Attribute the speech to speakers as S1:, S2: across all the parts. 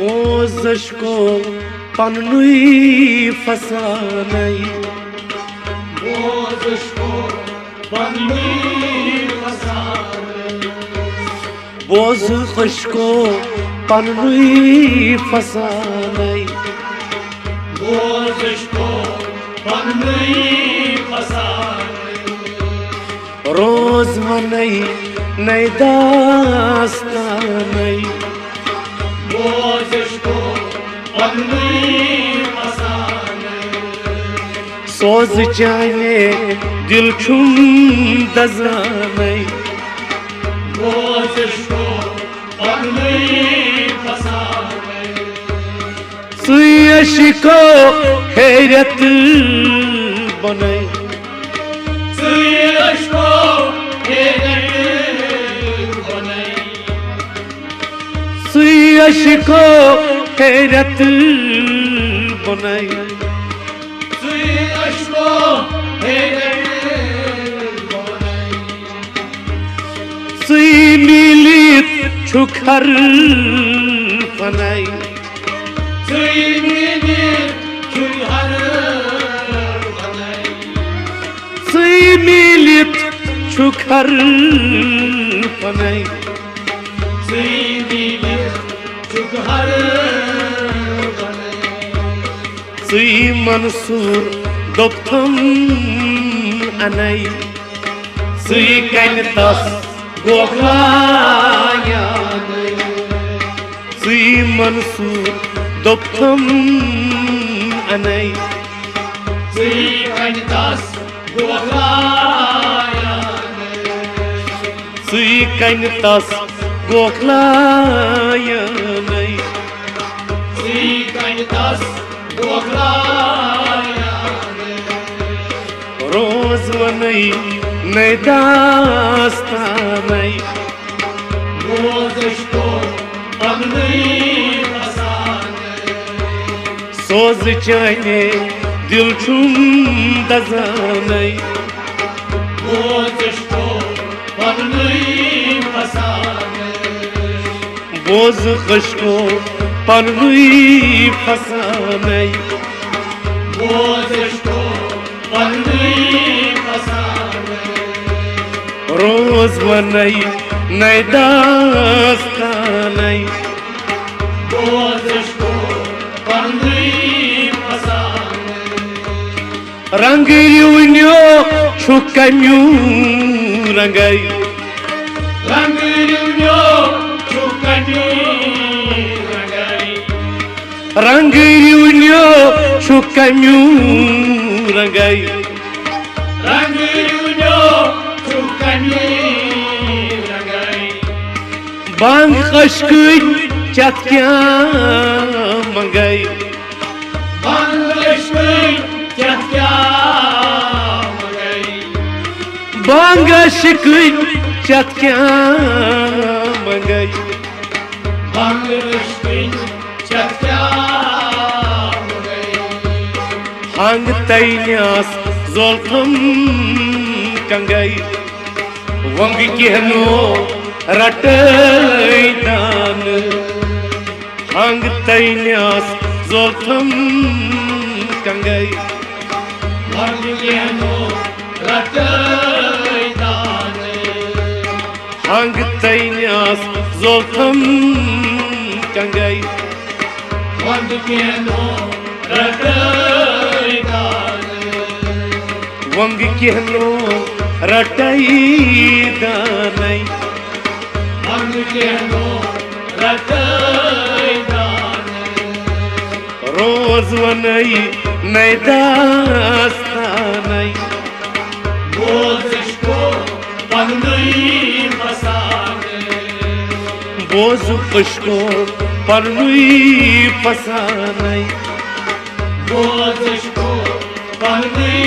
S1: बोझको पन्नुई फसानै
S2: बोझको पन्नुई फसानै
S1: बोझको पन्नुई फसानै
S2: बोझको पन्नुई फसानै
S1: रोज मनै नै दास्तानै
S2: बोझको पन्नुई फसानै
S1: सोज जाने दिल छुम दजानै
S2: बोझको पन्नुई फसानै
S1: सुयशको हैरत बनै
S2: सुयशको हैरत बनै
S1: सुयशको हैरत बनै
S2: सुयशको हैरत बनै
S1: सुई मिलित छुखर फनै
S2: सुई मिलित छुखर फनै
S1: सुई मिलित छुखर फनै
S2: सुई मिलित छुखर फनै
S1: सुई मंसूर दोप्थम अनै सुई कनतस गोखलायानै सुई मंसूर दोप्थम अनै
S2: सुई कनतस गोखलायानै
S1: सुई कनतस गोखलायानै
S2: सुई कनतस गोखलायानै
S1: रोज मनै नै दास्तानै
S2: बोझको पन्नुई फसानै
S1: सोज जाने दिल छुम दजानै
S2: बोझको पन्नुई फसानै
S1: बोझको पन्नुई फसानै
S2: बोझको पन्नुई फसानै
S1: रोज मनै नै दास्तानै
S2: बोझको पन्नुई फसानै
S1: रंग युन्यो छुकम्यु रंगै
S2: रंग युन्यो छुकम्यु रंगै
S1: रंग युन्यो छुकम्यु रंगै
S2: रंग युन्यो छुकम्यु रंगै
S1: बांग खशकन चत्क्या मंगै
S2: बांग्लादेश चत्या मंगै
S1: बांग खशकन चत्क्या मंगै
S2: बांग्लादेश चत्या मंगै
S1: हांग तैन्यास जोल्खम कंगै वंग केहनो रटै दान हांग तैन्यास जोल्खम कंगै
S2: वंग केहनो रटै दान
S1: हांग तैन्यास जोल्खम कंगै
S2: वंग केहनो रटै दान
S1: वंग केहनो रटै दानै
S2: वंग केहनो रटै दान
S1: रोज वनै नै दास्तानै
S2: बोझको पन्नुई फसानै
S1: बोझको पन्नुई फसानै
S2: बोझको पन्नुई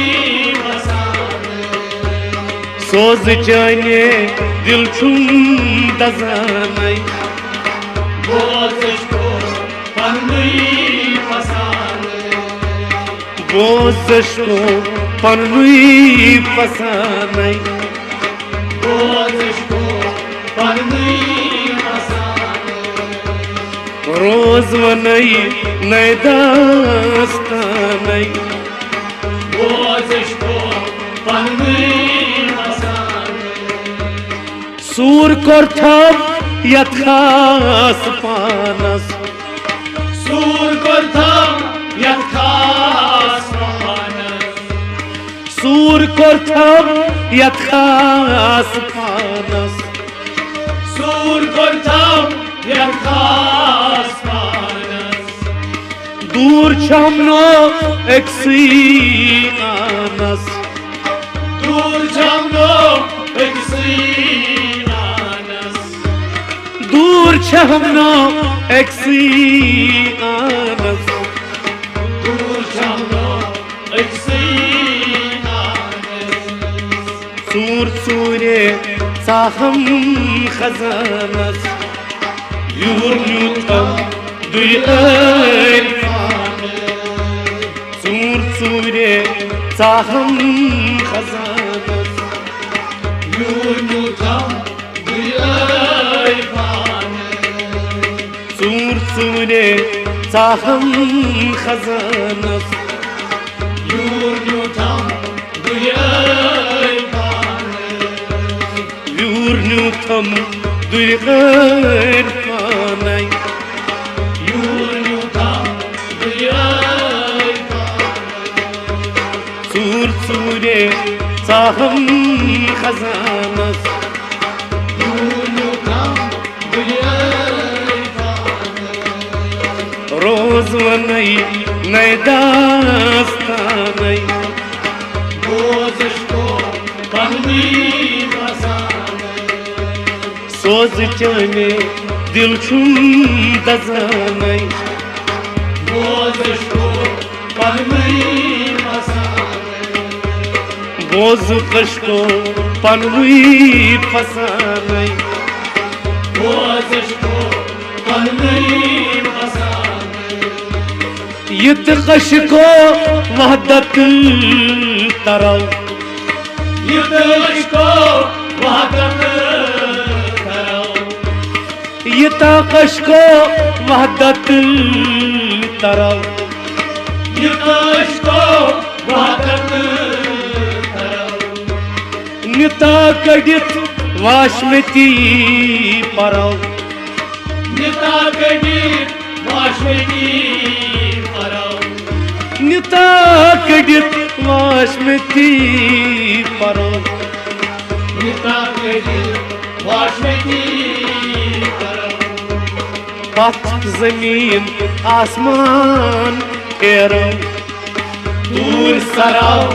S2: फसानै
S1: सोज जाने दिल छुम दजानै
S2: बोझको पन्नुई फसानै
S1: बोझको पन्नुई फसानै
S2: बोझको पन्नुई फसानै
S1: रोज वनई नए दास्तानई
S2: बोझ को पन्नी मसान
S1: सूर कोर्थम यथास पानस
S2: सूर कोर्थम यथास पानस
S1: सूर कोर्थम यथास पानस
S2: सूर कोर्थम यथास पानस
S1: दूर छमनो एक्सी आनस
S2: दूर जमनो एक्सीनानस
S1: दूर छमनो एक्सी आनस
S2: दूर जमनो एक्सीनानस
S1: सूर सूरे साहम खजानस यूर न्यूतम दुयर सूर सूरे साहम खजानस
S2: यूनुथम दुयर
S1: सूर सूरे साहम खजानस
S2: यूनुथम दुयर
S1: यूर न्यूतम दुयर पानई
S2: यूनुथम दुयर
S1: सूर सूरे साहम खजानस
S2: यूनुथम दुयर
S1: रोज वनई नए दास्तानई
S2: बोझ को पन्नी मसान
S1: सोज चाने दिल छुम दजानई
S2: बोझ को पन्नी मसान
S1: बोझ कष्टो पनवी फसानई
S2: बोझ को पन्नी मसान
S1: यत कशको वहदत तरव
S2: युद्ध को वहदत करो
S1: यता कशको वहदत तरव
S2: युद्ध को वहदत करो
S1: निता कडित वाशमती परव
S2: निता गडी वाशवी करो
S1: निता कडित वाशमती परव
S2: निता गडी वाशवी करो
S1: पथ जमीन आसमान एरो दूर सराव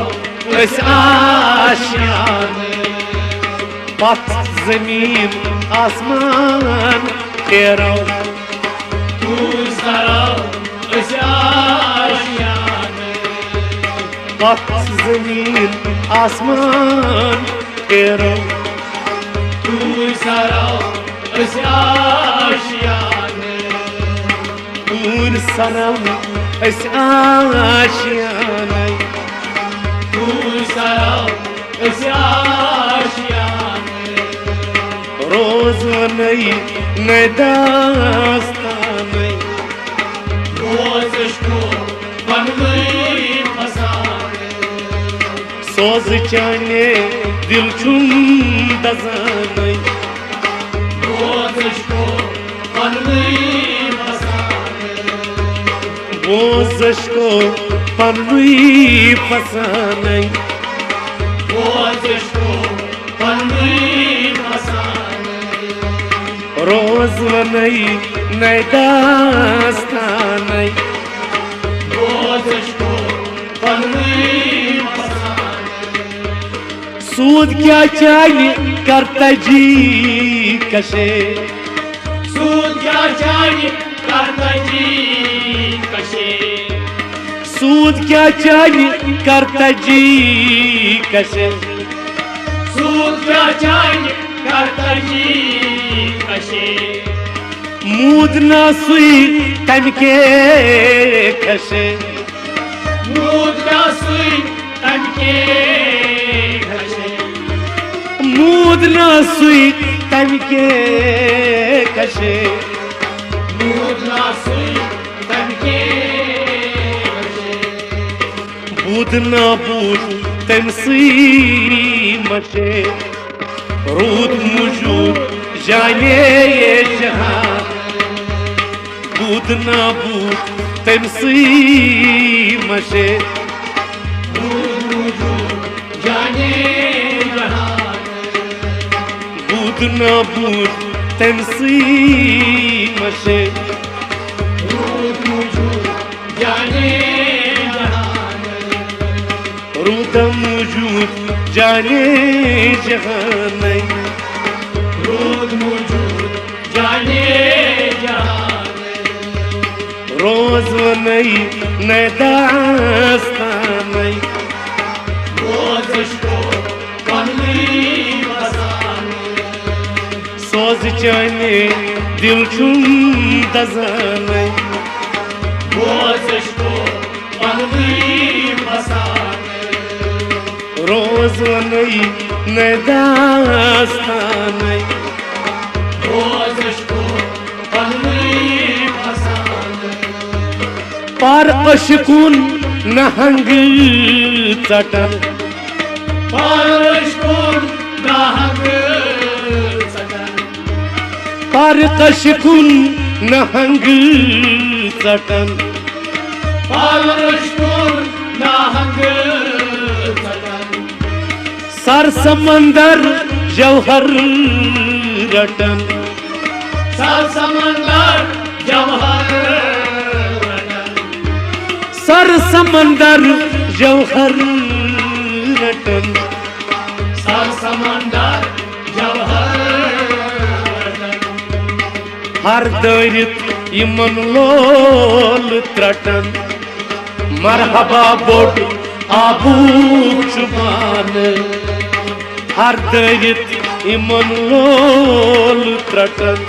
S1: अस आशियान पथ जमीन आसमान एरो
S2: दूर सराव अस आशियान
S1: पथ जमीन आसमान एरो
S2: दूर सराव अस आशियान
S1: दूर सराव अस आशियान
S2: दूर सराव अस आशियान
S1: रोज वनई नए दास्तानई
S2: बोझ को पन्नी मसान
S1: सोज चाने दिल छुम दजानई
S2: बोझ को पन्नी मसान
S1: बोझ को पनवी फसानई
S2: बोझ को पन्नी मसान
S1: रोज वनई नए दास्तानई
S2: बोझ को पन्नी मसान
S1: सूद क्या चाने करता जी कशे
S2: सूद क्या चाहिए करता जी कशे
S1: सूद क्या चाने करता जी कशे
S2: सूद क्या चाहिए करता जी कशे
S1: मूद ना सुई तमके कशे
S2: मूद का सुई तनके घसे
S1: मूद ना सुई तमके कशे
S2: Budna sui tamke kashe.
S1: Bud na bud temsi mashe. Rud mujud jane jahan. Bud na bud temsi mashe.
S2: Bud mujud jane jahan.
S1: Bud na bud temsi mashe.
S2: Bud mujud jane jahan.
S1: Rud mujud jane jahan.
S2: Rud mujud jane jahan.
S1: Roz nayi ne dastanay.
S2: Bozishko panli basan.
S1: Soz chane dil chum dazanay.
S2: Bozishko panli basan.
S1: Roz nayi ne dastanay.
S2: Bozishko panli basan.
S1: Par aşkun nahang çatan.
S2: Parishkun nahang satan.
S1: Par aşkun nahang çatan.
S2: Parishkun nahang satan.
S1: Sar samandar jawhar ratan.
S2: Sar samandar jawhar ratan.
S1: Sar samandar jawhar ratan.
S2: Sar samandar jawhar ratan.
S1: Har dörit iman lol tratan. Marhaba bod abu chuban. Har dörit iman lol tratan.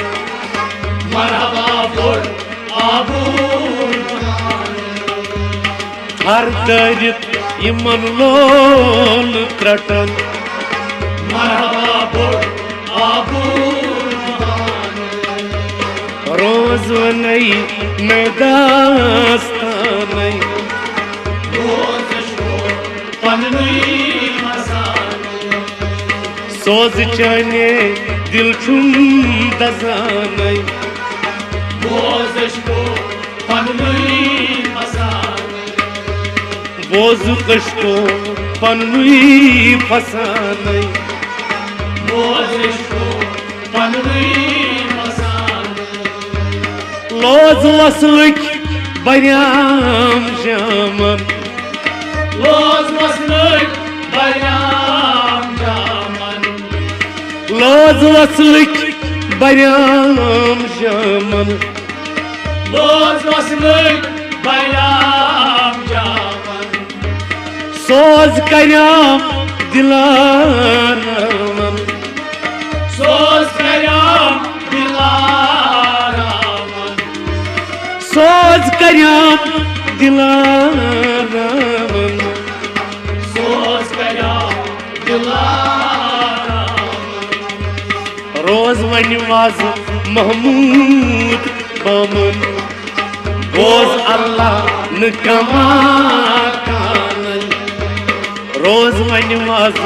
S2: Marhaba bod abu
S1: Har dörit iman lol tratan.
S2: Marhaba bod abu
S1: Roz nayi ne dastanay.
S2: Bozishko panli basan.
S1: Soz chane dil chum dazanay.
S2: Bozishko panli basan.
S1: Boz qishko panui fasanay.
S2: Bozishko panli basan.
S1: Loz vaslik bayram jaman.
S2: Loz vaslik bayram jaman.
S1: Loz vaslik bayram jaman.
S2: Loz vaslik bayram jaman.
S1: Soz karyam dilaram.
S2: Soz karyam dilaraman.
S1: Soz karyam dilaram.
S2: Soz karyam dilaraman.
S1: Roz vanivaz Mahmud Baman. Boz Allah nikama kanay. Roz vanivaz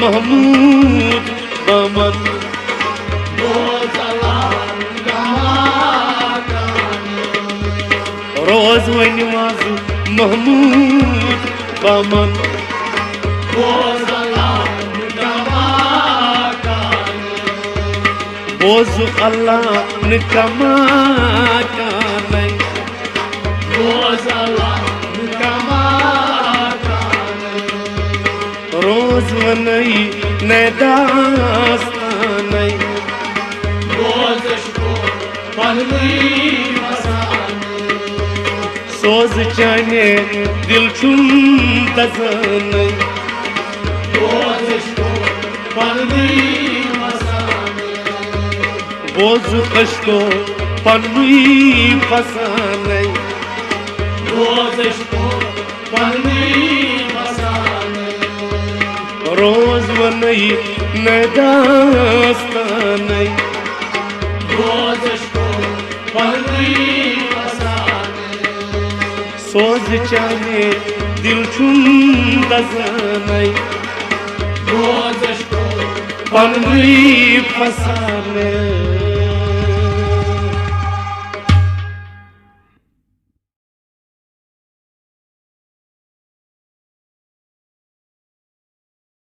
S1: Mahmud Baman.
S2: Boz Allah kamakan.
S1: Roz vanivaz Mahmud Baman.
S2: Boz Allah kamakan.
S1: Boz Allah nikama kanay.
S2: Boz Allah kamakan.
S1: Roz nayi ne dastanay.
S2: Bozishko panli basan.
S1: Soz chane dil chum dazanay.
S2: Bozishko panli basan.
S1: Boz qishko panui fasanay.
S2: Bozishko panli basan.
S1: Roz nayi ne dastanay.
S2: Bozishko panli
S1: सोज चाने दिल छुम दजानै
S2: बोझ को
S1: पन्नुई फसानै